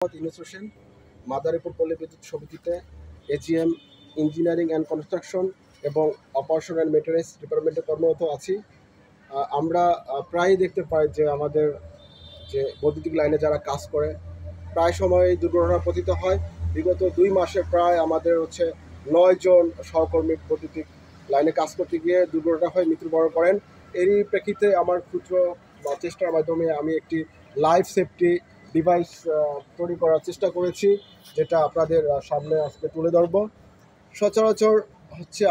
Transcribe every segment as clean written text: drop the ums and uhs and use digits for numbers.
ইউনুস হোসেন, মাদারীপুর পল্লী বিদ্যুৎ সমিতিতে এজিএম ইঞ্জিনিয়ারিং অ্যান্ড কনস্ট্রাকশন এবং অপারেশন অ্যান্ড মেইনটেন্যান্স ডিপার্টমেন্টে কর্মরত আছি। আমরা প্রায়ই দেখতে পাই যে আমাদের যে বৈদ্যুতিক লাইনে যারা কাজ করে প্রায় সময়ই দুর্ঘটনা পতিত হয়। বিগত 2 মাসে প্রায় আমাদের 9 জন সহকর্মী বৈদ্যুতিক লাইনে কাজ করতে গিয়ে দুর্ঘটনা হয়ে মৃত্যুবরণ করেন। এরই প্রেক্ষিতে আমার ক্ষুদ্র চেষ্টার মাধ্যমে আমি একটি লাইফ সেফটি ডিভাইস তৈরি করার চেষ্টা করেছি, যেটা আপনাদের সামনে আজকে তুলে ধরব। সচরাচর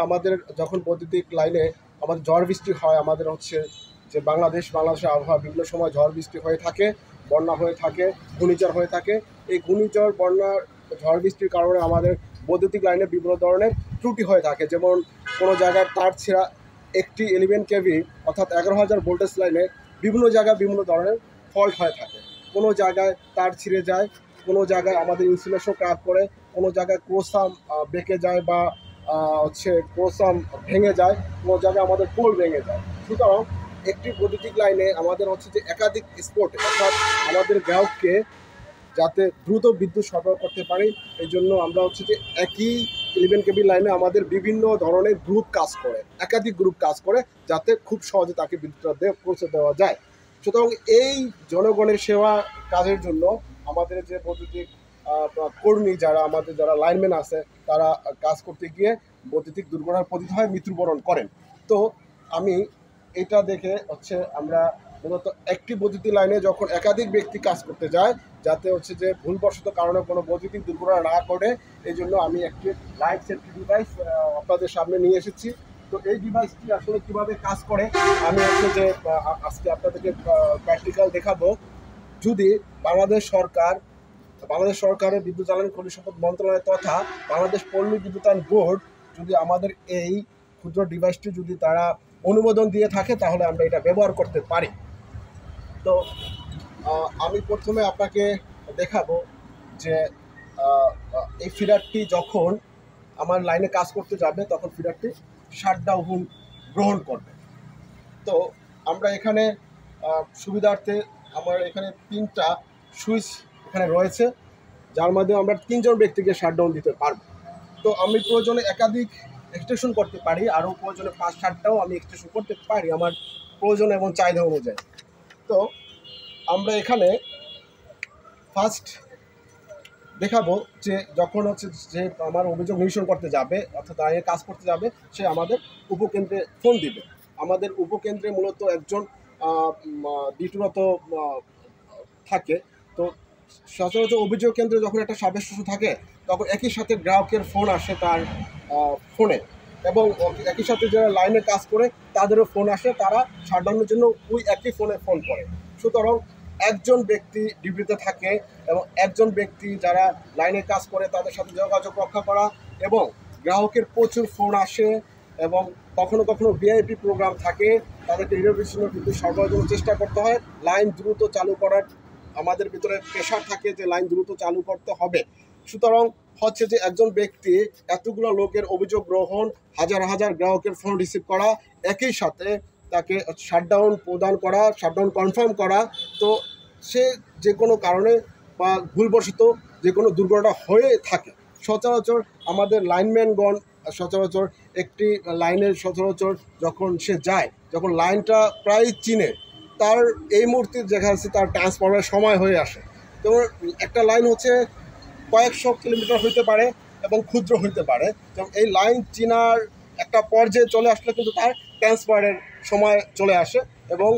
আমাদের যখন বৈদ্যুতিক লাইনে আমাদের ঝড় বৃষ্টি হয়, আমাদের যে বাংলাদেশের আবহাওয়া বিভিন্ন সময় ঝড় বৃষ্টি হয়ে থাকে, বন্যা হয়ে থাকে, ঘূর্ণিঝড় হয়ে থাকে। এই ঘূর্ণিঝড়, বন্যা, ঝড় বৃষ্টির কারণে আমাদের বৈদ্যুতিক লাইনে বিভিন্ন ধরনের ত্রুটি হয়ে থাকে। যেমন কোনো জায়গায় তার ছেঁড়া, একটি 11 কেভি অর্থাৎ 11,000 ভোল্টেজ লাইনে বিভিন্ন জায়গায় বিভিন্ন ধরনের ফল্ট হয়ে থাকে। কোনো জায়গায় তার ছিঁড়ে যায়, কোনো জায়গায় আমাদের ইনসুলেশন ক্র্যাক করে, কোনো জায়গায় ক্রোসাম বেঁকে যায় বা ক্রোসাম ভেঙে যায়, কোনো জায়গায় আমাদের পোল ভেঙে যায়। সুতরাং একটি বৈদ্যুতিক লাইনে আমাদের যে একাধিক স্পট, অর্থাৎ আমাদের গ্রাহককে যাতে দ্রুত বিদ্যুৎ সরবরাহ করতে পারি, এই জন্য আমরা যে একই 11 কেবি লাইনে আমাদের বিভিন্ন ধরনের গ্রুপ কাজ করে, একাধিক গ্রুপ কাজ করে, যাতে খুব সহজে তাকে বিদ্যুৎ পৌঁছে দেওয়া যায়। সুতরাং এই জনগণের সেবা কাজের জন্য আমাদের যে বৈদ্যুতিক কর্মী যারা লাইনম্যান আছে, তারা কাজ করতে গিয়ে বৈদ্যুতিক দুর্ঘটনার পতিত হয়, মৃত্যুবরণ করেন। তো আমি এটা দেখে আমরা মূলত একটি বৈদ্যুতিক লাইনে যখন একাধিক ব্যক্তি কাজ করতে যায়, যাতে যে ভুলবশত কারণে কোনো বৈদ্যুতিক দুর্ঘটনা না ঘটে, এই জন্য আমি একটি লাইফ সেফটি ডিভাইস আপনাদের সামনে নিয়ে এসেছি। তো এই ডিভাইসটি আসলে কীভাবে কাজ করে আমি আজকে আপনাদেরকে প্র্যাকটিক্যাল দেখাবো। যদি বাংলাদেশ সরকারের বিদ্যুৎ জ্বালানি খনিজ সম্পদ মন্ত্রণালয় তথা বাংলাদেশ পল্লী বিদ্যুতায়ন বোর্ড যদি আমাদের এই ক্ষুদ্র ডিভাইসটি যদি তারা অনুমোদন দিয়ে থাকে, তাহলে আমরা এটা ব্যবহার করতে পারি। তো আমি প্রথমে আপনাকে দেখাবো যে এই ফিডারটি যখন আমার লাইনে কাজ করতে যাবে, তখন ফিডারটি শাটডাউন গ্রহণ করবে। তো আমরা এখানে সুবিধার্থে আমার এখানে 3টা সুইচ এখানে রয়েছে, যার মাধ্যমে আমরা 3 জন ব্যক্তিকে শাটডাউন দিতে পারবো। তো আমি প্রয়োজনে একাধিক এক্সটেনশন করতে পারি, আরও প্রয়োজনে 5-7টাও আমি এক্সটেনশন করতে পারি আমার প্রয়োজন এবং চাহিদা অনুযায়ী। তো আমরা এখানে ফার্স্ট দেখাবো যে যখন যে আমার অভিযোগ নিরসন করতে যাবে, অর্থাৎ আইনে কাজ করতে যাবে, সে আমাদের উপকেন্দ্রে ফোন দিবে। আমাদের উপকেন্দ্রে মূলত একজন ডিউটিরত থাকে। তো সচরাচর অভিযোগ কেন্দ্রে যখন একটা সদস্য থাকে, তখন একই সাথে গ্রাহকের ফোন আসে তার ফোনে, এবং একই সাথে যারা লাইনে কাজ করে তাদেরও ফোন আসে, তারা শাটডাউনের জন্য ওই একই ফোনে ফোন করে। সুতরাং একজন ব্যক্তি ডিউটিতে থাকে এবং একজন ব্যক্তি যারা লাইনে কাজ করে তাদের সাথে যোগাযোগ রক্ষা করা, এবং গ্রাহকের প্রচুর ফোন আসে এবং কখনো কখনো ভিআইপি প্রোগ্রাম থাকে, তাদেরকে নিরবিচ্ছিন্ন বিদ্যুৎ সরবরাহের জন্য চেষ্টা করতে হয়। লাইন দ্রুত চালু করার আমাদের ভিতরে প্রেশার থাকে যে লাইন দ্রুত চালু করতে হবে। সুতরাং যে একজন ব্যক্তি এতগুলো লোকের অভিযোগ গ্রহণ, হাজার হাজার গ্রাহকের ফোন রিসিভ করা, একই সাথে তাকে শাটডাউন প্রদান করা, শাটডাউন কনফার্ম করা। তো সে যে কোনো কারণে বা ভুলবশত যে কোনো দুর্ঘটনা হয়ে থাকে, সচরাচর আমাদের লাইনম্যানগণ সচরাচর একটি লাইনের যখন সে যায়, যখন লাইনটা প্রায় চিনে, তার এই মুহূর্তে দেখা যাচ্ছে তার ট্রান্সফরমের সময় হয়ে আসে। তো একটা লাইন কয়েকশো কিলোমিটার হইতে পারে এবং ক্ষুদ্র হইতে পারে, যেমন এই লাইন চিনার একটা পর্যায়ে চলে আসলে কিন্তু তার ট্রান্সফারের সময় চলে আসে, এবং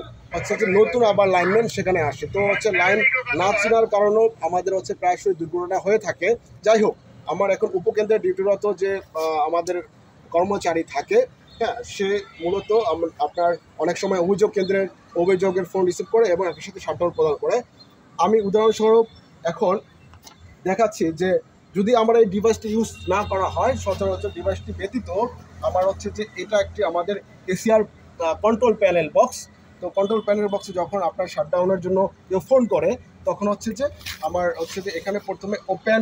যে নতুন আবার লাইনম্যান সেখানে আসে। তো লাইন না চিনার কারণেও আমাদের প্রায়শই দুর্ঘটনা হয়ে থাকে। যাই হোক, আমার এখন উপকেন্দ্রে ডিউটিরত যে আমাদের কর্মচারী থাকে, হ্যাঁ, সে মূলত আপনার অনেক সময় অভিযোগের ফোন রিসিভ করে এবং একই সাথে শাটডাউন প্রদান করে। আমি উদাহরণস্বরূপ এখন দেখাচ্ছি যে যদি আমরা এই ডিভাইসটি ইউজ না করা হয়, সচরাচর ডিভাইসটি ব্যতীত আমার যে এটা একটি আমাদের এসিআর কন্ট্রোল প্যানেল বক্স। তো কন্ট্রোল প্যানেল বক্সে যখন আপনার শাটডাউনের জন্য কেউ ফোন করে, তখন যে আমার যে এখানে প্রথমে ওপেন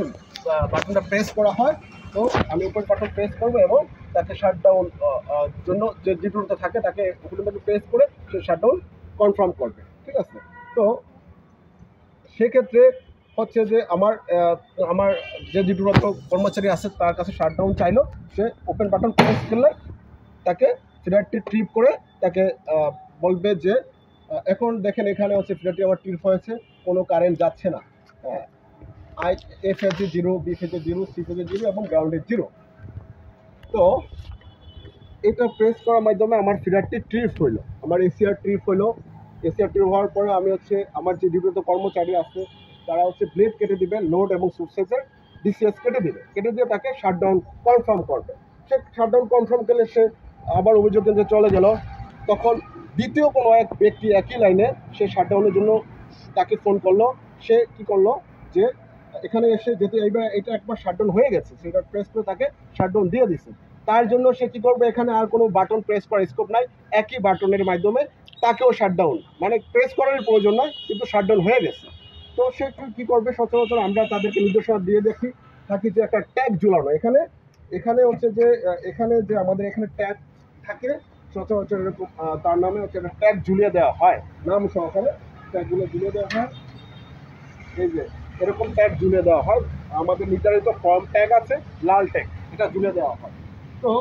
বাটনটা প্রেস করা হয়। তো আমি ওপেন বাটন প্রেস করবো এবং তাকে শাটডাউন জন্য যে ডিউটিতে থাকে তাকে ওপেন বাটন প্রেস করে সে শাটডাউন কনফার্ম করবে। ঠিক আছে? তো সেক্ষেত্রে হচ্ছে যে আমার যে ডিউটিরত কর্মচারী আছে তার কাছে শাটডাউন চাইলো, সে ওপেন বাটন প্রেস করলে তাকে ফিডারটি ট্রিপ করে তাকে বলবে যে এখন দেখেন এখানে হচ্ছে ফিডারটি আমার ট্রিপ হয়েছে, কোনো কারেন্ট যাচ্ছে না, এ ফেজে 0, বি ফেজে 0, সি ফেজে 0 এবং গ্রাউন্ডে 0। তো এটা প্রেস করার মাধ্যমে আমার ফিডারটি ট্রিপ হইলো, আমার এসিআর ট্রিপ হইলো। এসিআর ট্রিপ হওয়ার পরে আমি হচ্ছে আমার যে ডিউটিরত কর্মচারী আছে তারা হচ্ছে ব্লেড কেটে দিবে, লোড এবং সুইচের ডিসিএস কেটে দিবে, কেটে দিয়ে তাকে শাটডাউন কনফার্ম করবে। সে শাটডাউন কনফার্ম করলে সে আবার অভিযোগ কেন্দ্রে চলে গেল। তখন দ্বিতীয় কোনো এক ব্যক্তি একই লাইনে সে শাটডাউনের জন্য তাকে ফোন করলো। সে কি করলো যে এখানে এসে যেহেতু এইবার এটা একবার শাটডাউন হয়ে গেছে, সেটা প্রেস করে তাকে শাটডাউন দিয়ে দিচ্ছে। তার জন্য সে কি করবে, এখানে আর কোনো বাটন প্রেস করার স্কোপ নাই, একই বাটনের মাধ্যমে তাকেও শাটডাউন, মানে প্রেস করার প্রয়োজন নয়, কিন্তু শাটডাউন হয়ে গেছে। তো সে কি করবে, সচরাচর আমরা তাদেরকে নির্দেশনা দিয়ে থাকি যে একটা ট্যাগ ঝুলানো, এখানে হচ্ছে যে এখানে যে আমাদের এখানে ট্যাগ থাকে সচরাচর এরকম, তার নামে হচ্ছে একটা ট্যাগ ঝুলিয়ে দেওয়া হয়, নাম সহকারে ট্যাগগুলো ঝুলিয়ে দেওয়া হয়। এই যে এরকম ট্যাগ ঝুলিয়ে দেওয়া হয়, আমাদের নির্ধারিত ফর্ম ট্যাগ আছে, লাল ট্যাগ, এটা ঝুলিয়ে দেওয়া হয়। তো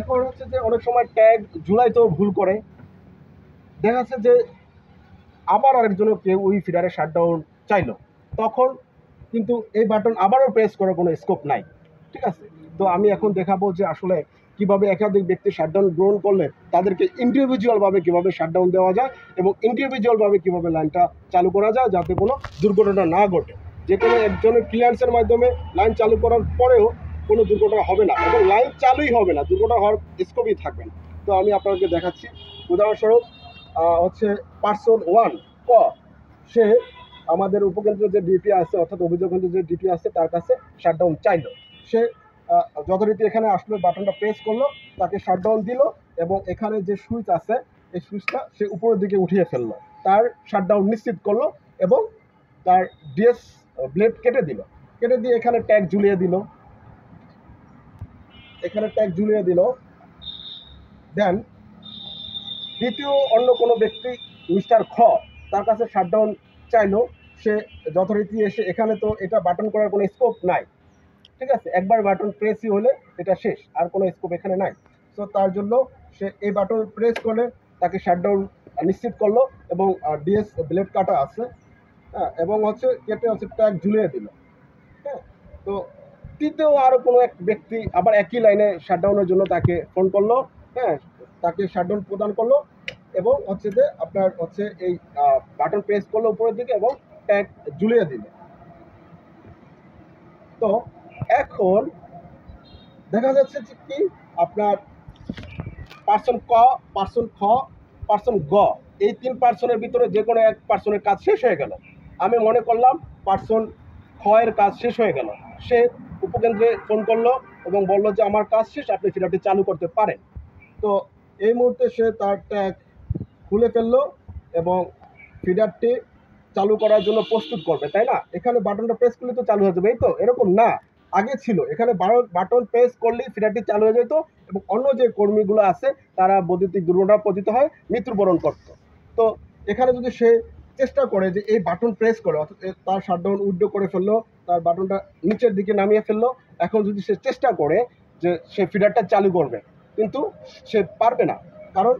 এখন হচ্ছে যে অনেক সময় ট্যাগ ঝুলাইতেও ভুল করে, দেখা যাচ্ছে যে আবার আরেকজনও কেউ ওই ফিডারে শাটডাউন চাইলো, তখন কিন্তু এই বাটন আবারও প্রেস করার কোনো স্কোপ নাই, ঠিক আছে। তো আমি এখন দেখাবো যে আসলে কিভাবে একাধিক ব্যক্তি শাটডাউন গ্রহণ করলে তাদেরকে ইন্ডিভিজুয়ালভাবে কিভাবে শাটডাউন দেওয়া যায় এবং ইন্ডিভিজুয়ালভাবে কিভাবে লাইনটা চালু করা যায় যাতে কোনো দুর্ঘটনা না ঘটে। যে কোনো একজনের ক্লিয়ারেন্সের মাধ্যমে লাইন চালু করার পরেও কোনো দুর্ঘটনা হবে না এবং লাইন চালুই হবে না, দুর্ঘটনা হওয়ার স্কোপই থাকবে না। তো আমি আপনাকে দেখাচ্ছি, উদাহরণস্বরূপ হচ্ছে পার্সন 1 ক, সে আমাদের উপকেন্দ্রের যে ডিউটি আছে অর্থাৎ অভিযোগ কেন্দ্রের যে ডিউটি আছে তার কাছে শাটডাউন চাইলো। সে যথারীতি এখানে আসলে বাটনটা প্রেস করলো, তাকে শাটডাউন দিল এবং এখানে যে সুইচ আছে এই সুইচটা সে উপরের দিকে উঠিয়ে ফেললো, তার শাটডাউন নিশ্চিত করলো এবং তার ডিএস ব্লেড কেটে দিয়ে এখানে ট্যাগ ঝুলিয়ে দিল। দেন দ্বিতীয় অন্য কোনো ব্যক্তি মিস্টার খ, তার কাছে শাটডাউন চাইলো, সে যথারীতি এসে এখানে তো এটা বাটন করার কোনো স্কোপ নাই, ঠিক আছে, একবার বাটন প্রেসই হলে এটা শেষ, আর কোনো স্কোপ এখানে নাই। সো তার জন্য সে এই বাটন প্রেস করে তাকে শাটডাউন নিশ্চিত করলো এবং ডিএস ব্লেড কাটা আছে, হ্যাঁ, এবং হচ্ছে কেটে হচ্ছে ট্যাগ ঝুলিয়ে দিল, হ্যাঁ। তো তৃতীয় আরও কোনো এক ব্যক্তি আবার একই লাইনে শাটডাউনের জন্য তাকে ফোন করলো, হ্যাঁ, তাকে শাটডাউন প্রদান করলো এবং হচ্ছে যে আপনার হচ্ছে এই বাটন প্রেস করলো উপরের দিকে এবং ট্যাগ ঝুলিয়ে দিল। তো এখন দেখা যাচ্ছে যে কি আপনার পার্সন ক, পার্সন খ, পার্সন গ, এই 3 পার্সনের ভিতরে যে কোনো এক পার্সনের কাজ শেষ হয়ে গেল। আমি মনে করলাম পার্সন খ এর কাজ শেষ হয়ে গেল, সে উপকেন্দ্রে ফোন করলো এবং বললো যে আমার কাজ শেষ, আপনি ফিডারটি চালু করতে পারেন। তো এই মুহূর্তে সে তার ট্যাগ খুলে ফেললো এবং ফিডারটি চালু করার জন্য প্রস্তুত করবে, তাই না? এখানে বাটনটা প্রেস করলে তো চালু হয়ে যাবে, এই তো এরকম না, আগে ছিল এখানে বাটন প্রেস করলেই ফিডারটি চালু হয়ে যেত এবং অন্য যে কর্মীগুলো আছে তারা বৈদ্যুতিক দুর্ঘটনা পতিত হয়, মৃত্যুবরণ করত। তো এখানে যদি সে চেষ্টা করে যে এই বাটন প্রেস করে, অর্থাৎ তার শাটডাউন উইথড্র করে ফেললো, তার বাটনটা নিচের দিকে নামিয়ে ফেললো, এখন যদি সে চেষ্টা করে যে সে ফিডারটা চালু করবে, কিন্তু সে পারবে না, কারণ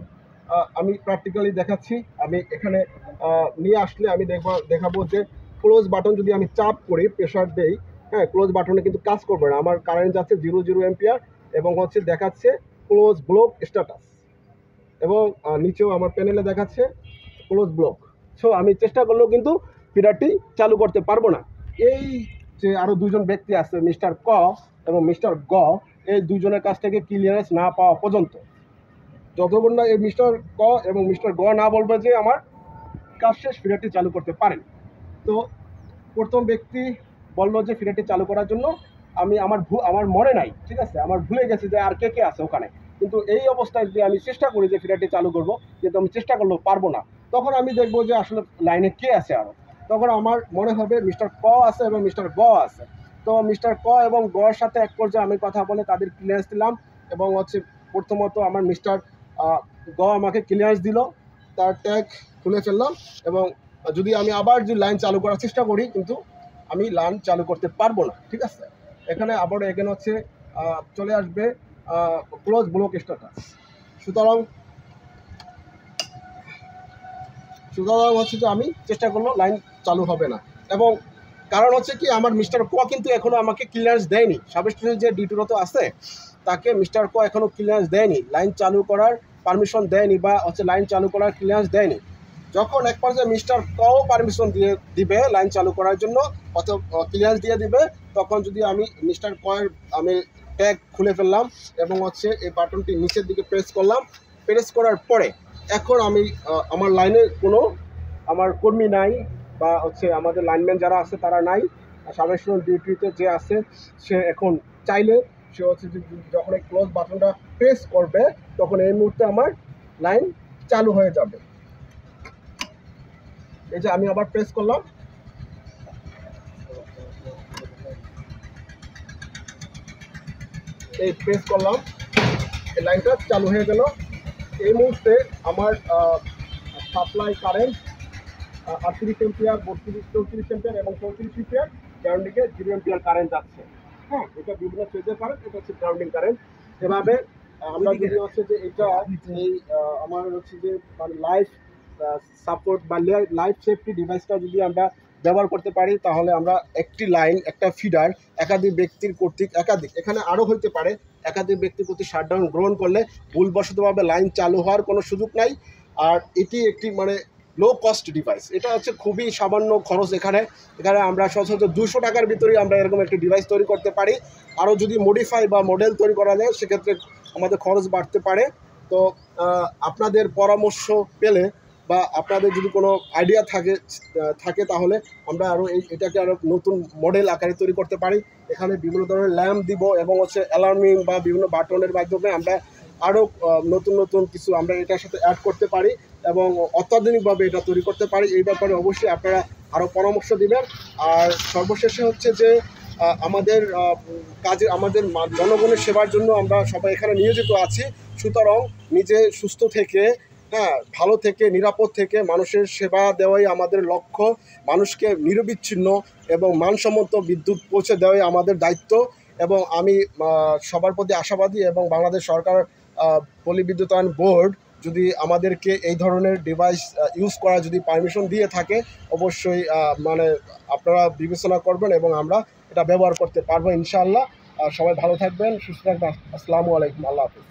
আমি প্র্যাকটিক্যালি দেখাচ্ছি, আমি এখানে নিয়ে আসলে আমি দেখাবো যে ক্লোজ বাটন যদি আমি চাপ করি, প্রেশার দেই, হ্যাঁ, ক্লোজ বাটনে কিন্তু কাজ করবে না, আমার কারেন্ট যাচ্ছে 0 অ্যাম্পিয়ার এবং হচ্ছে দেখাচ্ছে ক্লোজ ব্লক স্ট্যাটাস এবং নিচেও আমার প্যানেলে দেখাচ্ছে ক্লোজ ব্লক। সো আমি চেষ্টা করলেও কিন্তু ফিডারটি চালু করতে পারবো না। এই যে আরও দুজন ব্যক্তি আছে মিস্টার ক এবং মিস্টার গ, এই দুজনের কাছ থেকে ক্লিয়ারেন্স না পাওয়া পর্যন্ত, যতক্ষণ না এই মিস্টার ক এবং মিস্টার গ না বলবে যে আমার কাজ শেষ, ফিডারটি চালু করতে পারেন। তো প্রথম ব্যক্তি বললো যে ফিডারটি চালু করার জন্য আমার মনে নাই, ঠিক আছে, আমার ভুলে গেছে যে আর কে কে আছে ওখানে, কিন্তু এই অবস্থায় যদি আমি চেষ্টা করি যে ফিডারটি চালু করব, কিন্তু আমি চেষ্টা করলেও পারবো না, তখন আমি দেখবো যে আসলে লাইনে কে আছে আরও, তখন আমার মনে হবে মিস্টার ক আছে এবং মিস্টার গ আছে। তো মিস্টার ক এবং গ এর সাথে এক পর্যায়ে আমি কথা বলে তাদের ক্লিয়ারেন্স দিলাম এবং হচ্ছে প্রথমত আমার মিস্টার গ আমাকে ক্লিয়ারেন্স দিল, তার ট্যাগ খুলে ফেললাম এবং যদি আমি আবার যদি লাইন চালু করার চেষ্টা করি কিন্তু আমি লাইন চালু করতে পারবো না। ঠিক আছে, এখানে আবার এখানে হচ্ছে চলে আসবে ক্লোজ ব্লক স্ট্যাটাস। সুতরাং হচ্ছে যে আমি চেষ্টা করলো লাইন চালু হবে না। এবং কারণ হচ্ছে কি, আমার মিস্টার ক কিন্তু এখনো আমাকে ক্লিয়ারেন্স দেয়নি। সাব স্টেশনের যে ডিউটিরত আছে তাকে মিস্টার ক এখনো ক্লিয়ারেন্স দেয়নি, লাইন চালু করার পারমিশন দেয়নি, বা হচ্ছে লাইন চালু করার ক্লিয়ারেন্স দেয়নি। যখন এক পর্যায়ে মিস্টার কও পারমিশন দিবে লাইন চালু করার জন্য, অথবা ক্লিয়ারেন্স দিয়ে দিবে, তখন যদি আমি মিস্টার কয়ের আমি ট্যাগ খুলে ফেললাম এবং হচ্ছে এই বাটনটি নিচের দিকে প্রেস করলাম, প্রেস করার পরে এখন আমি আমার লাইনে কোনো আমার কর্মী নাই, বা হচ্ছে আমাদের লাইনম্যান যারা আছে তারা নাই। সাবেক ডিউটিতে যে আছে সে এখন চাইলে সে হচ্ছে যখন এই ক্লোজ বাটনটা প্রেস করবে তখন এই মুহূর্তে আমার লাইন চালু হয়ে যাবে। এই যে আমি আবার প্রেস করলাম, এই প্রেস করলাম, এই লাইনটা চালু হয়ে গেল। এই মুহূর্তে আমার সাপ্লাই কারেন্ট 38 এম্পিয়ার, 34 এম্পিয়ার এবং 34 এম্পিয়ার গ্রাউন্ডিংয়ে 0 এম্পিয়ার কারেন্ট যাচ্ছে। হ্যাঁ, এটা বিভিন্ন ফেজের কারেন্ট, এটা হচ্ছে গ্রাউন্ডিং কারেন্ট। এভাবে আমরা যদি হচ্ছে যে এটা এই আমার হচ্ছে যে মানে লাইফ সাপোর্ট বা লাইফ সেফটি ডিভাইসটা যদি আমরা ব্যবহার করতে পারি, তাহলে আমরা একটি লাইন, একটা ফিডার একাধিক ব্যক্তির কর্তৃক এখানে আরও হইতে পারে একাধিক ব্যক্তির কর্তৃক শাটডাউন গ্রহণ করলে ভুলবশতভাবে লাইন চালু হওয়ার কোনো সুযোগ নাই। আর এটি একটি মানে লো কস্ট ডিভাইস, এটা হচ্ছে খুবই সামান্য খরচ। এখানে আমরা সচরাচর 200 টাকার ভিতরেই আমরা এরকম একটি ডিভাইস তৈরি করতে পারি। আরও যদি মডিফাই বা মডেল তৈরি করা যায় সেক্ষেত্রে আমাদের খরচ বাড়তে পারে। তো আপনাদের পরামর্শ পেলে বা আপনাদের যদি কোনো আইডিয়া থাকে তাহলে আমরা আরও এটাকে আরও নতুন মডেল আকারে তৈরি করতে পারি। এখানে বিভিন্ন ধরনের ল্যাম্প দিব এবং হচ্ছে অ্যালার্মিং বা বিভিন্ন বাটনের মাধ্যমে আমরা আরও নতুন কিছু আমরা এটার সাথে অ্যাড করতে পারি এবং অত্যাধুনিকভাবে এটা তৈরি করতে পারি। এই ব্যাপারে অবশ্যই আপনারা আরও পরামর্শ দিবেন। আর সর্বশেষে হচ্ছে যে আমাদের আমাদের জনগণের সেবার জন্য আমরা সবাই এখানে নিয়োজিত আছি। সুতরাং নিজে সুস্থ থেকে, হ্যাঁ, ভালো থেকে, নিরাপদ থেকে মানুষের সেবা দেওয়াই আমাদের লক্ষ্য। মানুষকে নিরবিচ্ছিন্ন এবং মানসম্মত বিদ্যুৎ পৌঁছে দেওয়াই আমাদের দায়িত্ব। এবং আমি সবার প্রতি আশাবাদী, এবং বাংলাদেশ সরকার পল্লী বিদ্যুতায়ন বোর্ড যদি আমাদেরকে এই ধরনের ডিভাইস ইউজ করা যদি পারমিশন দিয়ে থাকে, অবশ্যই মানে আপনারা বিবেচনা করবেন এবং আমরা এটা ব্যবহার করতে পারবো ইনশাআল্লাহ। সবাই ভালো থাকবেন, সুস্থ থাকবেন। আসসালামু আলাইকুম, আল্লাহ হাফিজ।